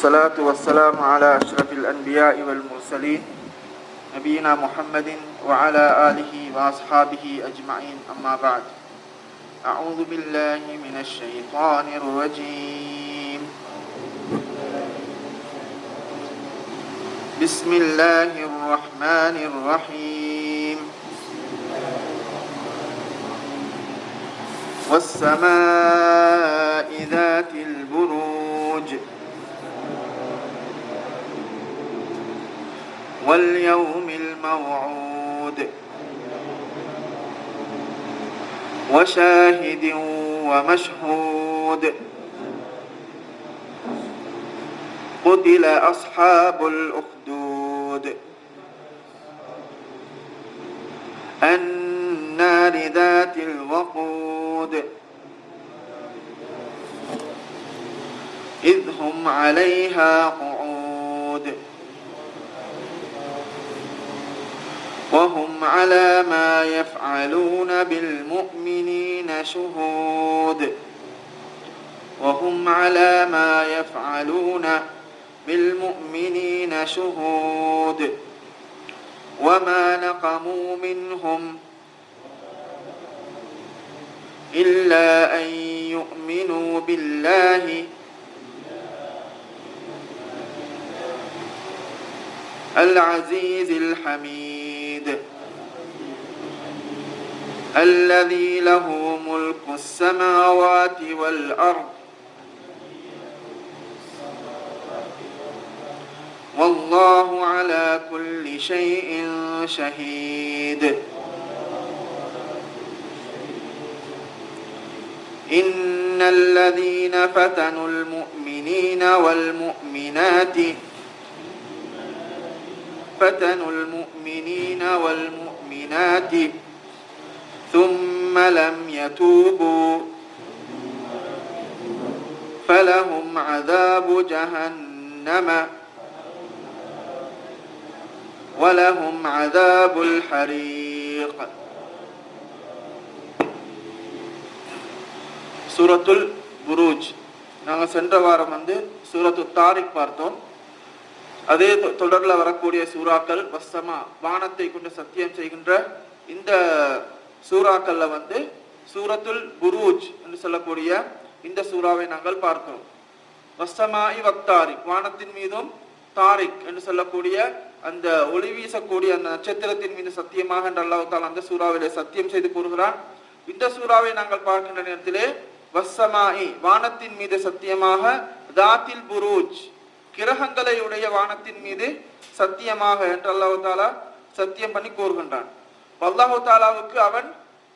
والصلاة والسلام على أشرف الأنبياء والمرسلين نبينا محمد وعلى آله وأصحابه أجمعين أما بعد. أعوذ بالله من الشيطان الرجيم. بسم الله الرحمن الرحيم. والسماء ذات البروج واليوم الموعود وشاهد ومشهود قتل أصحاب الأخدود النار ذات الوقود إذ هم عليها قعود وهم على ما يفعلون بالمؤمنين شهود وهم على ما يفعلون بالمؤمنين شهود وما نقموا منهم إلا أن يؤمنوا بالله العزيز الحميد الذي له ملك السماوات والأرض والله على كل شيء شهيد. إن الذين فتنوا المؤمنين والمؤمنات ثم لم يتوبوا فلهم عذاب جهنم ولهم عذاب الحريق. சூரத்துல் புரூஜ். நாங்கள் சென்ற வாரம் சூரத்து தாரிக் பார்த்தோம். அதே தொடரில் வரக்கூடிய சூறாக்கள் வஸ்ஸமா, வானத்தை கொண்டு சத்தியம் செய்கின்ற இந்த சூறாக்கள்ல சூரத்துல் புரூஜ் என்று சொல்லக்கூடிய இந்த சூறாவை நாங்கள் பார்க்கிறோம். வஸ்ஸமாஇ வத்தாரிக், வானத்தின் மீதும், தாரிக் என்று சொல்லக்கூடிய அந்த ஒளி வீசக்கூடிய அந்த நட்சத்திரத்தின் மீது சத்தியமாக என்று அல்லாஹ் தஆலா அந்த சூறாவிலே சத்தியம் செய்து கூறுகிறான். இந்த சூறாவை நாங்கள் பார்க்கின்ற நேரத்திலே வஸ்ஸமாஇ, வானத்தின் மீது சத்தியமாக, தாத்தில் புரூஜ், கிரகங்களை உடைய வானத்தின் மீது சத்தியமாக என்று அல்லாஹ் தஆலா சத்தியம் பண்ணி கூறுகின்றான். அல்லாஹ் தஆலாவுக்கு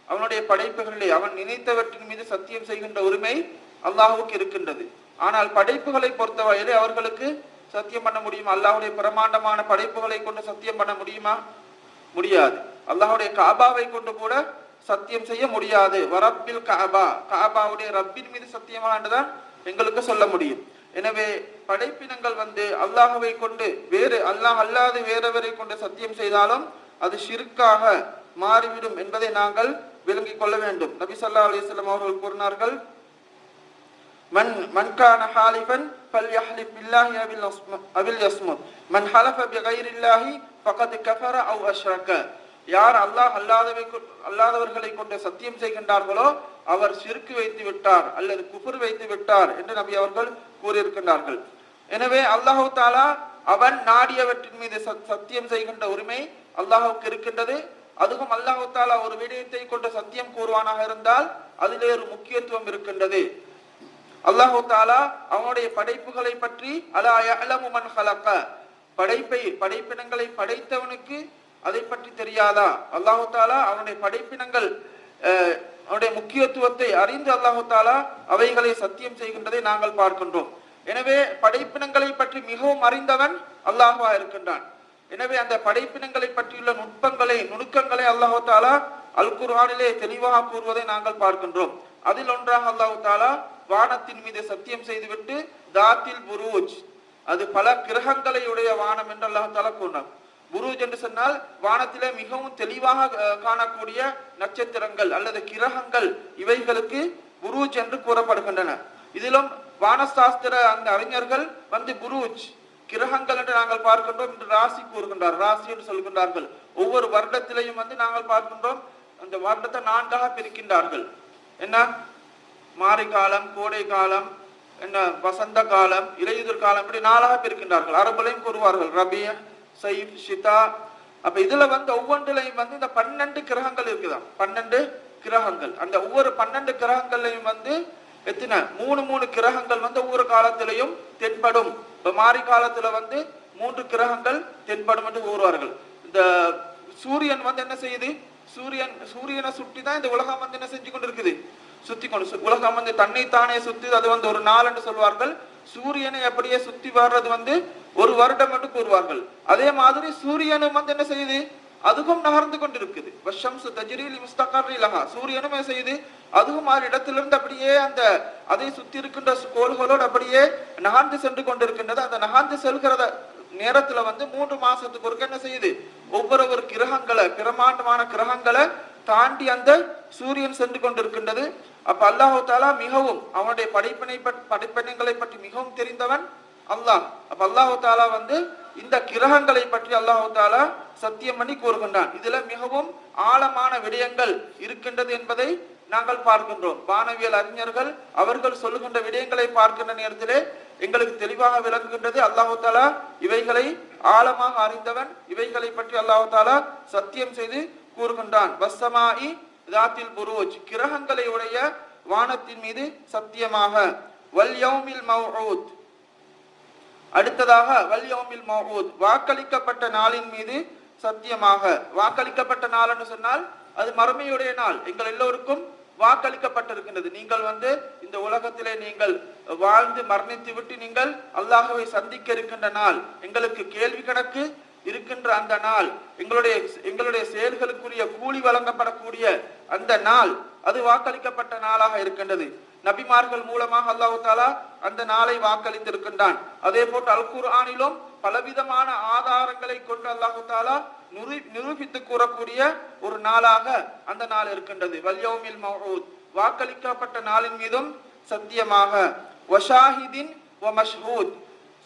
அவனுடைய படைப்புகளிலே அவன் நினைத்தவற்றின் மீது சத்தியம் செய்கின்ற உரிமை அல்லாஹ்வுக்கு இருக்கின்றது. ஆனால் படைப்புகளை பொறுத்தவரையிலே அவர்களுக்கு சத்தியம் பண்ண முடியுமா? அல்லாஹ்வுடைய பிரமாண்டமான படைப்புகளை கொண்டு சத்தியம் பண்ண முடியுமா? முடியாது. அல்லாஹ்வுடைய காபாவை கொண்டு கூட சத்தியம் செய்ய முடியாது. வரப்பில் காபா, காபாவுடைய ரப்பின் மீது சத்தியமாக என்றுதான் எங்களுக்கு சொல்ல முடியும். எனவே படைப்பினங்கள் அல்லாஹ்வை கொண்டு அல்லாஹ் அல்லாது வேறவரை கொண்டு சத்தியம் செய்தாலும் அது ஷிர்காக மாறிவிடும் என்பதை நாங்கள் விளங்கிக் கொள்ள வேண்டும். நபி ஸல்லல்லாஹு அலைஹி வஸல்லம் அவர்கள் கூறினார்கள், மன் கான ஹாலிஃபன் ஃபல்யஹ்லிஃப் பில்லாஹி அவில் யஸ்முத் மன் ஹலஃப பிகைரில்லாஹி ஃபகத் கஃபர அவ் அஷ்ரக. யார் அல்லாஹ் அல்லாதவர்களை கொண்டு சத்தியம் செய்கின்றார்களோ அவர் ஷிர்க் வைத்து விட்டார் அல்லது குஃபர் வைத்து விட்டார் என்று நபி அவர்கள் கூறியிருக்கின்றார்கள். எனவே அல்லாஹ் தஆலா அவன் நாடியவற்றின் மீது சத்தியம் செய்கின்ற உரிமை அல்லாஹ்வுக்கு இருக்கின்றது. அதுவும் அல்லாஹ் தஆலா ஒரு விடயத்தை கொண்டு சத்தியம் கூறுவானாக இருந்தால் அதிலே ஒரு முக்கியத்துவம் இருக்கின்றது. அல்லாஹ் தஆலா அவனுடைய படைப்புகளை பற்றி அலா யஅலமு மன் ஹலக, படைப்பினங்களை படைத்தவனுக்கு அதை பற்றி தெரியாதா? அல்லாஹ் தஆலா அவனுடைய படைப்பினங்கள் அவனுடைய முக்கியத்துவத்தை அறிந்து அல்லாஹ் தஆலா அவைகளை சத்தியம் செய்கின்றதை நாங்கள் பார்க்கின்றோம். எனவே படைப்பினங்களை பற்றி மிகவும் அறிந்தவன் அல்லாஹ்வா இருக்கின்றான். எனவே அந்த படைப்பினங்களை பற்றியுள்ள நுணுக்கங்களை அல்லாஹ் தஆலா அல் குர்ஆனிலே தெளிவாக கூறுவதை நாங்கள் பார்க்கின்றோம். அதில் ஒன்றாக அல்லாஹ் தஆலா வானத்தின் மீது சத்தியம் செய்துவிட்டு தாத்தில் புரூஜ், அது பல கிரகங்களை உடைய வானம் என்று அல்லாஹ் தஆலா கூறினார். புரூஜ் என்று சொன்னால் வானத்திலே மிகவும் தெளிவாக காணக்கூடிய நட்சத்திரங்கள் அல்லது கிரகங்கள், இவைகளுக்கு புரூஜ் என்று கூறப்படுகின்றன. இதிலும் வானசாஸ்திர அந்த அறிஞர்கள் வந்து புரூஜ் கிரகங்கள் என்று நாங்கள் பார்க்கின்றோம் என்று ராசி கூறுகின்றார், ராசி என்று சொல்கின்றார்கள். ஒவ்வொரு வருடத்திலையும் வந்து நாங்கள் பார்க்கின்றோம் அந்த வருடத்தை 4ஆக பிரிக்கின்றார்கள். என்ன, மாரி காலம், கோடை காலம், என்ன வசந்த காலம், இலையுதிர் காலம், இப்படி 4ஆக பிரிக்கின்றார்கள். அரபுலையும் கூறுவார்கள் ரபி, சைஃப், ஷிதா. அப்ப இதுல வந்து ஒவ்வொன்றிலையும் வந்து இந்த 12 கிரகங்கள் இருக்குதான், 12 கிரகங்கள். அந்த ஒவ்வொரு 12 கிரகங்கள்லையும் வந்து எத்தனை 3 கிரகங்கள் வந்து ஒவ்வொரு காலத்திலையும் தென்படும். இப்ப மாரி காலத்துல வந்து 3 கிரகங்கள் தென்படும் என்று கூறுவார்கள். இந்த சூரியன் வந்து என்ன செய்யுது, சூரியனை சுற்றி தான் இந்த உலகம் வந்து என்ன செஞ்சு கொண்டு இருக்குது, சுத்தி கொண்டு. உலகம் வந்து தன்னைத்தானே சுத்தி, அது வந்து ஒரு நாள் என்று சொல்வார்கள். சூரியனை அப்படியே சுத்தி வர்றது வந்து ஒரு வருடம் என்று கூறுவார்கள். அதே மாதிரி சூரியனும் வந்து என்ன செய்யுது, அதுவும் நகர்ந்து கொண்டிருக்குது. வஷம்சு தஜ்ரீ லிமுஸ்தகர்ரி லஹா, சூரியனும் என்ன செய்யுது, அதுவும் ஆறு இடத்திலிருந்து அப்படியே அந்த அதை சுத்தி இருக்கின்ற கோள்களோடு அப்படியே நகர்ந்து சென்று கொண்டிருக்கின்றது. அந்த நகர்ந்து செல்கிறத நேரத்துல வந்து 3 மாசத்துக்கு ஒருக்க என்ன செய்யுது, ஒவ்வொரு கிரகங்களை, பிரமாண்டமான கிரகங்களை தாண்டி அந்த சூரியன் சென்று கொண்டிருக்கின்றது. அப்ப அல்லாஹு தாலா மிகவும் அவனுடைய படைப்பினங்களை பற்றி மிகவும் தெரிந்தவன் அல்லாஹ். அப்ப அல்லாஹு தாலா வந்து இந்த கிரகங்களை பற்றி அல்லாஹு தாலா சத்தியம் பண்ணி கூறுகின்றான். இதுல மிகவும் ஆழமான விடயங்கள் இருக்கின்றது என்பதை நாங்கள் பார்க்கின்றோம். வானவியல் அறிஞர்கள் அவர்கள் சொல்லுகின்ற விடயங்களை பார்க்கின்ற நேரத்திலே எங்களுக்கு தெளிவாக விளங்குகின்றது. அல்லாஹு தாலா இவைகளை ஆழமாக அறிந்தவன். இவைகளை பற்றி அல்லாஹு தாலா சத்தியம் செய்து கூறுகின்றான். வஸ்ஸமாஇ ذاتில் புரூஜ், கிரகங்களை உடைய வானத்தின் மீது சத்தியமாக. வல் யௌமில் மவ்ஊத், அடுத்ததாக வல் யௌமில் மவ்ஊத், வாக்களிக்கப்பட்ட நாளின் மீது சத்தியமாக. வாக்களிக்கப்பட்ட நாள் என்று சொன்னால் அது மறுமையுடைய நாள். எங்கள் எல்லோருக்கும் வாக்களிக்கப்பட்டிருக்கின்றது. நீங்கள் வந்து இந்த உலகத்திலே நீங்கள் வாழ்ந்து மரணித்து விட்டு நீங்கள் அல்லாஹ்வை சந்திக்க இருக்கின்ற நாள், எங்களுக்கு கேள்வி கணக்கு இருக்கின்ற அந்த நாள், எங்களுடைய செயல்களுக்குரிய கூலி வழங்கப்படக்கூடிய அந்த நாள், அது வாக்களிக்கப்பட்ட நாளாக இருக்கின்றது. நபிமார்கள் மூலமாக அல்லாஹ் தாலா அந்த நாளை வாக்களித்திருக்கின்றான். அதே போன்று அல் குர்ஆனிலும் பலவிதமான ஆதாரங்களை கொண்டு அல்லாஹ் தாலா நிரூபித்து கூறக்கூடிய ஒரு நாளாக அந்த நாள் இருக்கின்றது. வல் யௌமில் மவ்ஊத், வாக்களிக்கப்பட்ட நாளின் மீதும் சத்தியமாக. வஷாஹிதின் வ மஷ்ஹூத்,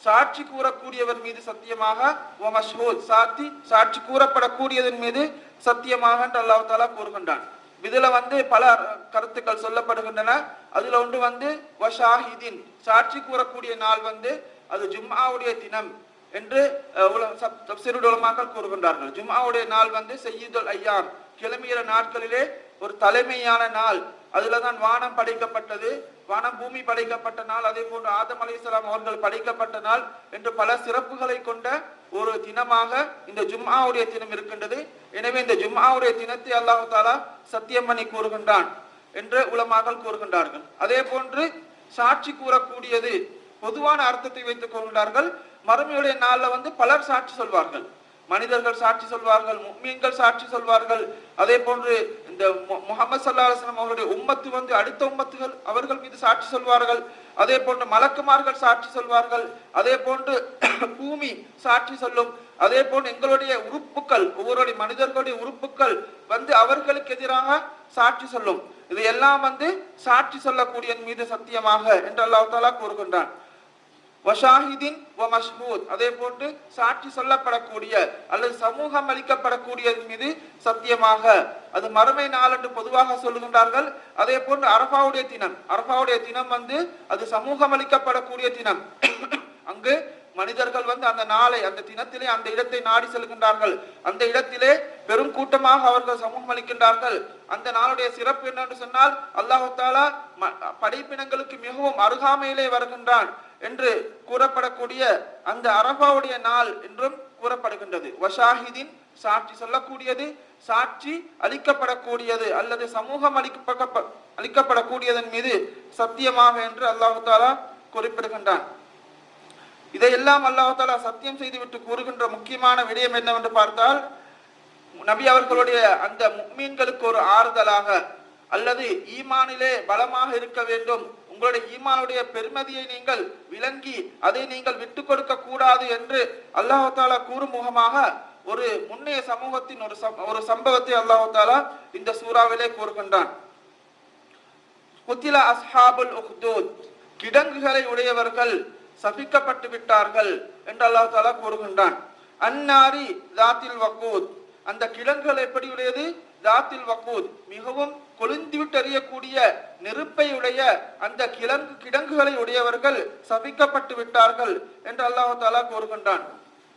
சாட்சி கூறக்கூடியவர் மீது சத்தியமாக. வ மஷ்ஹூத், சாட்சி கூறப்படக்கூடியதன் மீது சத்தியமாக என்று அல்லாஹ் தாலா கூறுகின்றான். இதுல வந்து பல கருத்துக்கள் சொல்லப்படுகின்றன. அதுல ஒன்று வந்து வஷாஹிதின், சாட்சி கூறக்கூடிய நாள் வந்து அது ஜும்ஆவுடைய தினம் என்று தஃப்ஸீருல் உலமாக்கள் கூறுகின்றார்கள். ஜும்ஆவுடைய நாள் வந்து சய்யிதுல் அய்யாம், கிளம்பிய நாட்களிலே ஒரு தலைமையான நாள். அதுலதான் வானம் படைக்கப்பட்டது, வானம் பூமி படைக்கப்பட்ட நாள், அதே போன்று ஆதம் அலைஹிஸ்ஸலாம் அவர்கள் படைக்கப்பட்ட நாள் என்று பல சிறப்புகளை கொண்ட ஒரு தினமாக இந்த ஜும்ஆவுடைய தினம் இருக்கின்றது. எனவே இந்த ஜும்ஆவுடைய தினத்தை அல்லாஹ் தாலா சத்தியம் பண்ணி கூறுகின்றான் என்று உலமாக்கள் கூறுகின்றார்கள். அதே போன்று சாட்சி கூறக்கூடியது பொதுவான அர்த்தத்தை வைத்துக் கொள்கிறார்கள். மறுமையுடைய நாள்ல வந்து பலர் சாட்சி சொல்வார்கள். மனிதர்கள் சாட்சி சொல்வார்கள், முஃமின்கள் சாட்சி சொல்வார்கள். அதே போன்று இந்த முஹம்மது ஸல்லல்லாஹு அலைஹி வஸல்லம் அவருடைய உம்மத்து வந்து அடுத்த உம்மத்துகள் அவர்கள் மீது சாட்சி சொல்வார்கள். அதே போன்று மலக்குமார்கள் சாட்சி சொல்வார்கள். அதே போன்று பூமி சாட்சி சொல்லும். அதே போன்று எங்களுடைய உறுப்புகள், ஒவ்வொருடைய மனிதர்களுடைய உறுப்புகள் வந்து அவர்களுக்கு எதிராக சாட்சி சொல்லும். இது எல்லாம் வந்து சாட்சி சொல்லக்கூடிய மீது சத்தியமாக என்று அல்லாஹ் தஆலா கூறுகின்றான். வஷாஹிதின் வ மஷ்ஹூத், அதே போன்று சாட்சி சொல்லப்படக்கூடிய அல்லது சமூகம் அளிக்கப்படக்கூடிய மீது சத்தியமாக. அது மறுமை நாள் என்று பொதுவாக சொல்லுகின்றார்கள். அதே போன்று அரஃபாவுடைய தினம் வந்து அது சமூகம் அளிக்கப்படக்கூடிய தினம். அங்கு மனிதர்கள் வந்து அந்த நாளை, அந்த தினத்திலே அந்த இடத்தை நாடி செல்கின்றார்கள். அந்த இடத்திலே பெரும் கூட்டமாக அவர்கள் சமூகம் அளிக்கின்றார்கள். அந்த நாளுடைய சிறப்பு என்னென்று சொன்னால் அல்லாஹ் தஆலா படைப்பினங்களுக்கு மிகவும் அருகாமையிலே வருகின்றான் என்று கூறப்படக்கூடிய அந்த அரஃபாவுடைய நாள் என்றும் கூறப்படுகின்றது. வஷாஹிதின், சாட்சி சொல்லக்கூடியது, சாட்சி அளிக்கப்படக்கூடியது அல்லது சமூகம் அளிக்கப்படக்கூடியதன் மீது சத்தியமாக என்று அல்லாஹ் தஆலா குறிப்பிடுகின்றான். இதையெல்லாம் அல்லாஹ் தஆலா சத்தியம் செய்துவிட்டு கூறுகின்ற முக்கியமான விடயம் என்னவென்று பார்த்தால், நபி அவர்களுடைய அந்த முஃமின்களுக்கு ஒரு ஆறுதலாக அல்லது ஈமானிலே பலமாக இருக்க வேண்டும், உங்களுடைய ஈமானுடைய பெருமதியை நீங்கள் விளங்கி அதை நீங்கள் விட்டு கொடுக்க கூடாது என்று அல்லாஹ் தஆலா கூறும் முகமாக ஒரு முன்னைய சமூகத்தின் ஒரு சம்பவத்தை அல்லாஹ் தஆலா இந்த சூறாவிலே கூறுகின்றான். குத்தில அஸ்ஹாபுல் உஹ்தூத், கிடங்குகளை உடையவர்கள் சபிக்கப்பட்டு விட்டார்கள் என்று அல்லாஹ் தஆலா கூறுகின்றான். அன்னாரி தாத்தில் வக்கூத், அந்த கிடங்குகள் எப்படி உடையது? தாத்தில் வக்கூத், மிகவும் கொழுந்துவிட்டு எறியக்கூடிய நெருப்பை உடைய அந்த கிடங்குகளை உடையவர்கள் சபிக்கப்பட்டு விட்டார்கள் என்று அல்லாஹ் தஆலா கூறுகின்றான்.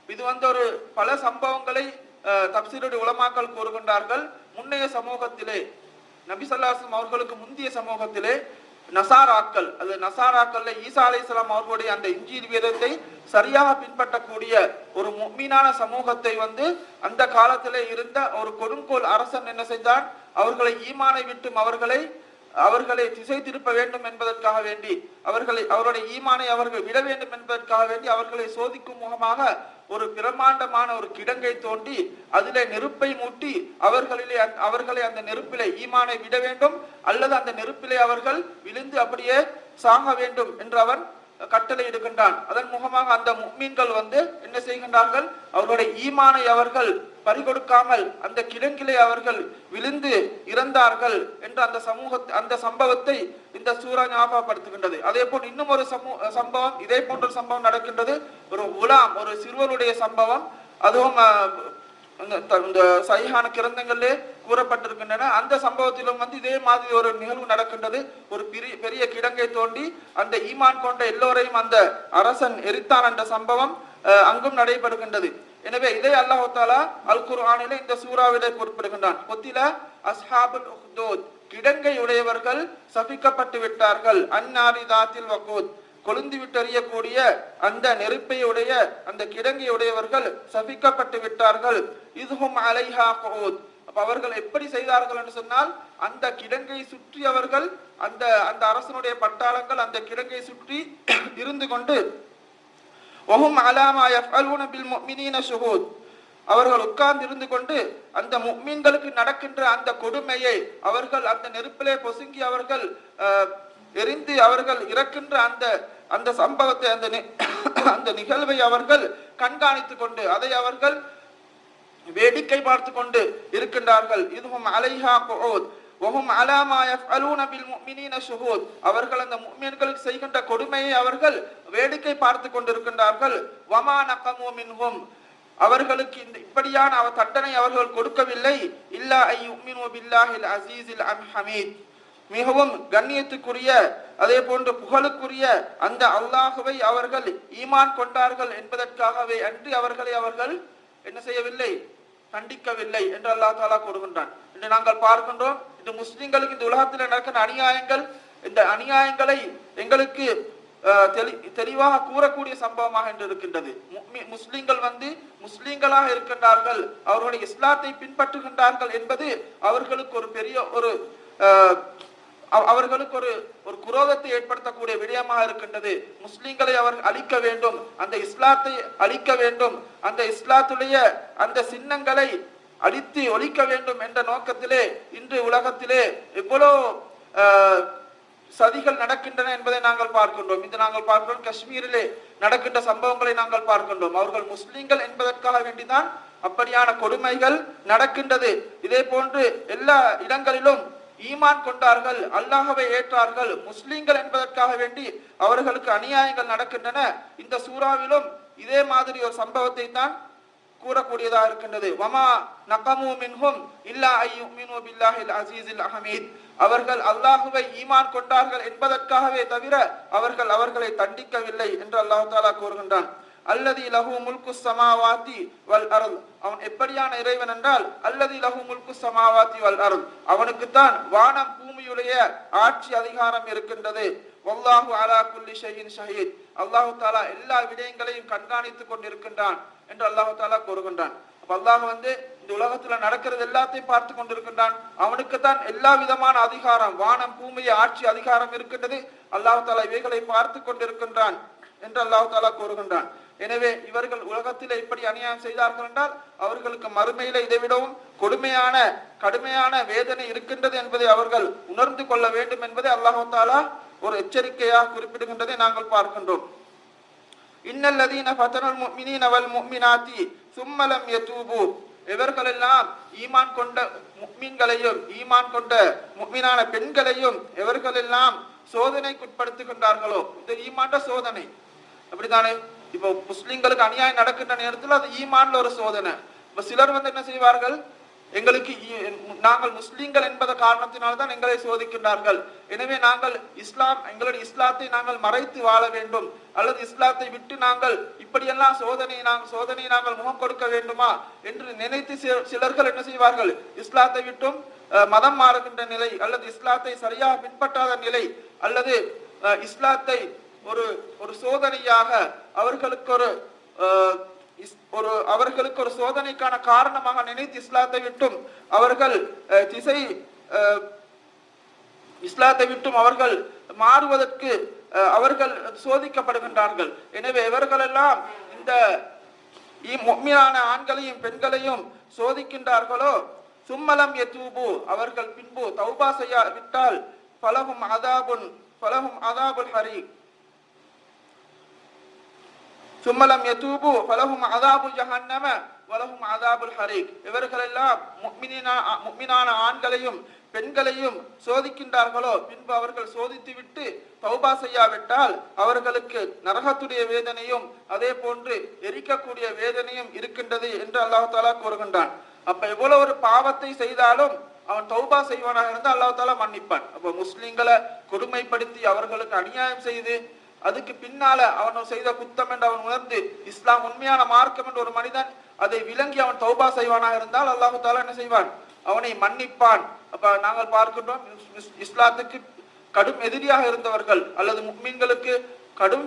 இது ஒரு பல சம்பவங்களை தப்சீருடைய உலமாக்கள் கூறுகின்றார்கள். முன்னைய சமூகத்திலே, நபி ஸல்லல்லாஹு அலைஹி வஸல்லம் அவர்களுக்கு முந்தைய சமூகத்திலே நசாராக்கள், அது நசாராக்கள்ல ஈசா அலைஹிஸ்ஸலாம் அவர்களுடைய அந்த இன்ஜீல் வேதத்தை சரியாக பின்பற்றக்கூடிய ஒரு முஃமினான சமூகத்தை அந்த காலத்திலே இருந்த ஒரு கொடுங்கோல் அரசன் என்ன செய்தான்? அவர்களை ஈமானை விட்டும் அவர்களை திசை திருப்ப வேண்டும் என்பதற்காக வேண்டி, அவருடைய ஈமானை அவர்கள் விட வேண்டும் என்பதற்காக வேண்டி அவர்களை சோதிக்கும் முகமாக ஒரு பிரமாண்டமான ஒரு கிடங்கை தோண்டி அதிலே நெருப்பை மூட்டி அவர்களை அந்த நெருப்பிலே ஈமானை விட வேண்டும் அல்லது அந்த நெருப்பிலே அவர்கள் விழுந்து அப்படியே சாக வேண்டும் என்று அவன் கட்டளை இடுகின்றான். அதன் முகமாக அந்த முஃமின்கள் என்ன செய்கின்றார்கள்? அவர்களுடைய ஈமானை அவர்கள் பறிகொடுக்காமல் அந்த கிடங்கிலே அவர்கள் விழுந்து இறந்தார்கள் என்று அந்த சம்பவத்தை இந்த சூரா ஞாபகப்படுத்துகின்றது. அதே போல் இன்னும் ஒரு சம்பவம், இதே போன்ற சம்பவம் நடக்கின்றது. ஒரு சிறுவனுடைய சம்பவம், அதுவும் இந்த சஹீஹான கிரந்தங்களிலே கூறப்பட்டிருக்கின்றன. அந்த சம்பவத்திலும் இதே மாதிரி ஒரு நிகழ்வு நடக்கின்றது. ஒரு பெரிய கிடங்கை தோண்டி அந்த ஈமான் கொண்ட எல்லோரையும் அந்த அரசன் எரித்தான் என்ற சம்பவம் அங்கும் நடைபெறுகின்றது. எனவே இதை அல்லாஹ் தஆலா அல் குர்ஆனிலே இந்த சூறாவிலே குறிப்பிடுகின்றான். குத்தில அஸ்ஹாபுல் உஹ்தூத், கிடங்கை உடையவர்கள் சபிக்கப்பட்டு விட்டார்கள். அன்னாரி தாத்தில் வக்கூத், கொழுந்து விட்டறியக்கூடிய அந்த நெருப்பை உடைய அந்த கிடங்கை உடையவர்கள் சபிக்கப்பட்டு விட்டார்கள். இதுஹும் அலைஹா குஊத், அப்ப அவர்கள் எப்படி செய்தார்கள் என்று சொன்னால், அந்த கிடங்கை சுற்றி அவர்கள் அந்த அரசனுடைய பட்டாளங்கள் அந்த கிடங்கை சுற்றி இருந்து கொண்டு வஹும் அலா மா யஃஅலூன பில் முஃமினீன ஷுஹூத், அவர்கள் உட்கார்ந்து இருந்து கொண்டு அந்த முஃமின்களுக்கு நடக்கின்ற அந்த கொடுமையை அவர்கள் அந்த நெருப்பிலே பொசுங்கி அவர்கள் எரிந்து அவர்கள் இறக்கின்ற அந்த சம்பவத்தை அந்த நிகழ்வை அவர்கள் கண்காணித்துக் கொண்டு அதை அவர்கள் வேடிக்கை பார்த்து கொண்டு இருக்கின்றார்கள். இதுஹும் அலைஹா குஊத் வஹும் அலா மா யஃஅலூன பில் முஃமினீன ஷுஹூத், அவர்கள் அந்த முஃமின்களுக்கு செய்கின்ற கொடுமையை அவர்கள் வேடிக்கை பார்த்து கொண்டிருக்கின்றார்கள். வமா நகமு மின்ஹும், அவர்களுக்கு இப்படியான தண்டனை அவர்கள் கொடுக்கவில்லை. இல்லா ஐயுமினு பில்லாஹில் அஸீஸில் ஹமீத், மிகவும் கண்ணியத்துக்குரிய அதே போன்று புகழுக்குரிய அந்த அல்லாஹுவை அவர்கள் ஈமான் கொண்டார்கள் என்பதற்காகவே அன்றி அவர்கள் என்ன செய்யவில்லை? கண்டிக்கவில்லை என்று அல்லாஹ் தஆலா கூறுகின்றான். இன்று நாங்கள் பார்க்கின்றோம், இந்த முஸ்லிம்களுக்கு இந்த உலகத்தில் நடக்கிற அநியாயங்கள், இந்த அநியாயங்களை எங்களுக்கு தெளிவாக கூறக்கூடிய சம்பவமாக என்று இருக்கின்றது. முஸ்லிம்கள் முஸ்லிம்களாக இருக்கின்றார்கள், அவர்களுடைய இஸ்லாத்தை பின்பற்றுகின்றார்கள் என்பது அவர்களுக்கு ஒரு பெரிய அவர்களுக்கு ஒரு குரோதத்தை ஏற்படுத்தக்கூடிய விடயமாக இருக்கின்றது. முஸ்லிம்களை அவர் அழிக்க வேண்டும், அந்த இஸ்லாத்தை அழிக்க வேண்டும், அந்த இஸ்லாத்துடைய அந்த சின்னங்களை அழித்து ஒழிக்க வேண்டும் என்ற நோக்கத்திலே இன்று உலகத்திலே எவ்வளோ சதிகள் நடக்கின்றன என்பதை நாங்கள் பார்க்கின்றோம். இது நாங்கள் பார்க்கிறோம், காஷ்மீரிலே நடக்கின்ற சம்பவங்களை நாங்கள் பார்க்கின்றோம். அவர்கள் முஸ்லிம்கள் என்பதற்காக வேண்டிதான் அப்படியான கொடுமைகள் நடக்கின்றது. இதே போன்று எல்லா இடங்களிலும் ஈமான் கொண்டார்கள், அல்லாஹ்வை ஏற்றார்கள், முஸ்லிம்கள் என்பதற்காக வேண்டி அவர்களுக்கு அநியாயங்கள் நடக்கின்றன. இந்த சூறாவிலும் இதே மாதிரி ஒரு சம்பவத்தை தான் கூறக்கூடியதாக இருக்கின்றது. வமா நகமு மின்ஹும் இல்லா ஐயுமினு பில்லாஹில் அஸீஸில் ஹமீத், அவர்கள் அல்லாஹ்வை ஈமான் கொண்டார்கள் என்பதற்காகவே தவிர அவர்களை தண்டிக்கவில்லை என்று அல்லாஹ் தஆலா கூறுகின்றான். அல்லதி லஹு முல்கு ஸமாவாதி வல் அர்த், அவன் எப்படியான இறைவன் என்றால் அல்லதி லஹு முல்கு ஸமாவாதி வல் அர்த், அவனுக்கு தான் வானம் பூமியுடைய ஆட்சி அதிகாரம் இருக்கின்றது. வல்லாஹு அலா குல்லி ஷைஇன் ஷஹீத், அல்லாஹ் தஆலா எல்லா விடயங்களையும் கண்காணித்துக் கொண்டிருக்கின்றான் என்று அல்லாஹ் தஆலா கூறுகின்றான். அப்ப அல்லாஹ் இந்த உலகத்துல நடக்கிறது எல்லாத்தையும் பார்த்து கொண்டிருக்கின்றான். அவனுக்கு தான் எல்லா விதமான அதிகாரம், வானம் பூமியை ஆட்சி அதிகாரம் இருக்கின்றது. அல்லாஹ் தஆலா இவைகளை பார்த்து கொண்டிருக்கின்றான் என்று அல்லாஹ் தஆலா கூறுகின்றான். எனவே இவர்கள் உலகத்தில் இப்படி அநியாயம் செய்தார்கள் என்றால் அவர்களுக்கு மறுமையில இதைவிடவும் கடுமையான வேதனை இருக்கின்றது என்பதை அவர்கள் உணர்ந்து கொள்ள வேண்டும் என்பதை அல்லாஹ் தஆலா ஒரு எச்சரிக்கையாக குறிப்பிடுகின்றதை நாங்கள் பார்க்கின்றோம். இன்னல்லதீன ஃபதனல் முஃமினீன வல் முஃமினாத்தி ஸும்ம லம் யதூபு, இவர்களெல்லாம் ஈமான் கொண்ட முஃமின்களையும் ஈமான் கொண்ட முஃமினான பெண்களையும் இவர்களெல்லாம் சோதனைக்குட்படுத்துகின்றார்களோ, இந்த ஈமான்ட சோதனை அப்படித்தானே. இப்போ முஸ்லிம்களுக்கு அநியாயம் நடக்கின்ற நேரத்தில் அது ஈமான்ல ஒரு சோதனை. இப்ப சிலர் என்ன செய்வார்கள், எங்களுக்கு நாங்கள் முஸ்லிம்கள் என்பத காரணத்தினால்தான் எங்களை சோதிக்கின்றார்கள், எனவே நாங்கள் எங்களுடைய இஸ்லாத்தை நாங்கள் மறைத்து வாழ வேண்டும், அல்லது இஸ்லாத்தை விட்டு நாங்கள் இப்படியெல்லாம் சோதனை நாங்கள் முகம் கொடுக்க வேண்டுமா என்று நினைத்து சிலர்கள் என்ன செய்வார்கள், இஸ்லாத்தை விட்டும் மதம் மாறுகின்ற நிலை, அல்லது இஸ்லாத்தை சரியாக பின்பற்றாத நிலை, அல்லது இஸ்லாத்தை ஒரு சோதனையாக அவர்களுக்கு ஒரு சோதனைக்கான காரணமாக நினைத்து இஸ்லாத்தை விட்டும் அவர்கள் மாறுவதற்கு அவர்கள் சோதிக்கப்படுகின்றார்கள். எனவே இவர்களெல்லாம் இந்த முஃமினான ஆண்களையும் பெண்களையும் சோதிக்கின்றார்களோ, சும்மலம் யதூபு, அவர்கள் பின்பு தௌபா செய்யாவிட்டால் ஃபலஹும் அதாபுல் ஹரீக், சும்மலம் யதூபு ஃபலஹும் அதாபு ஜஹன்னம வலஹும் அதாபுல் ஹரீக். இவர்களெல்லாம் முஃமினான ஆண்களையும் பெண்களையும் சோதிக்கின்றார்களோ, பின்பு அவர்கள் சோதித்து விட்டு தௌபா செய்யாவிட்டால் அவர்களுக்கு நரகத்துடைய வேதனையும் அதே போன்று எரிக்கக்கூடிய வேதனையும் இருக்கின்றது என்று அல்லாஹ் தஆலா கூறுகின்றான். அப்ப எவ்வளவு ஒரு பாவத்தை செய்தாலும் அவன் தௌபா செய்வானாக இருந்தால் அல்லாஹ் தஆலா மன்னிப்பான். அப்ப முஸ்லிம்களை கொடுமைப்படுத்தி அவர்களுக்கு அநியாயம் செய்து அதுக்கு பின்னால அவன் செய்த குத்தம் என்று அவன் உணர்ந்து இஸ்லாம் உண்மையான மார்க்கம் என்று ஒரு மனிதன் அதை விளங்கி அவன் தௌபா செய்வானாக இருந்தால் அல்லாஹ் தஆலா என்ன செய்வான், அவனை மன்னிப்பான். அப்ப நாங்கள் பார்க்கின்றோம், இஸ்லாத்துக்கு கடும் எதிரியாக இருந்தவர்கள் அல்லது முஃமின்களுக்கு கடும்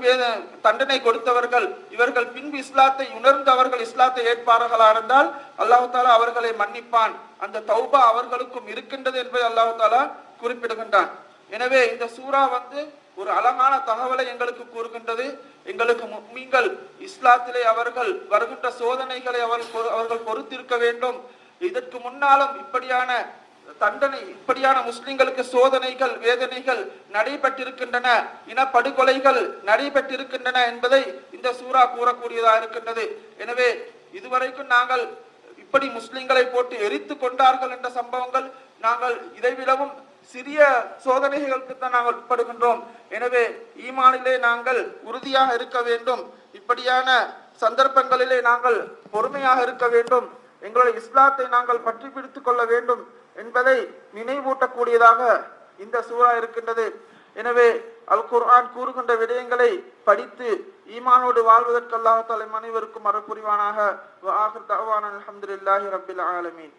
தண்டனை கொடுத்தவர்கள், இவர்கள் பின்பு இஸ்லாத்தை உணர்ந்து அவர்கள் இஸ்லாத்தை ஏற்பார்களா இருந்தால் அல்லாஹ் தஆலா அவர்களை மன்னிப்பான். அந்த தௌபா அவர்களுக்கும் இருக்கின்றது என்பதை அல்லாஹ் தஆலா குறிப்பிடுகின்றான். எனவே இந்த சூரா ஒரு அழகான தகவலை எங்களுக்கு கூறுகின்றது. எங்களுக்கு முஃமின்கள் இஸ்லாத்திலே அவர்கள் வருகின்ற சோதனைகளை அவர்கள் பொறுத்திருக்க வேண்டும். இதற்கு முன்னாலும் இப்படியான தண்டனை, இப்படியான முஸ்லிம்களுக்கு சோதனைகள் வேதனைகள் நடைபெற்றிருக்கின்றன, இனப்படுகொலைகள் நடைபெற்றிருக்கின்றன என்பதை இந்த சூரா கூறக்கூடியதாக இருக்கின்றது. எனவே இதுவரைக்கும் நாங்கள் இப்படி முஸ்லிம்களை போட்டு எரித்து கொண்டார்கள் என்ற சம்பவங்கள், நாங்கள் இதைவிடவும் சிறிய சோதனைகளுக்கு தான் நாங்கள் உட்படுகின்றோம். எனவே ஈமானிலே நாங்கள் உறுதியாக இருக்க வேண்டும். இப்படியான சந்தர்ப்பங்களிலே நாங்கள் பொறுமையாக இருக்க வேண்டும். எங்களுடைய இஸ்லாத்தை நாங்கள் பற்றி பிடித்துக் கொள்ள வேண்டும் என்பதை நினைவூட்டக்கூடியதாக இந்த சூரா இருக்கின்றது. எனவே அல் குர்ஆன் கூறுகின்ற விடயங்களை படித்து ஈமானோடு வாழ்வதற்கு அல்லாஹ் தஆலா அனைவருக்கும் அருள் புரிவானாக. வ ஆகிர் தஅவானா அல்ஹம்துலில்லாஹி ரப்பில் ஆலமீன்.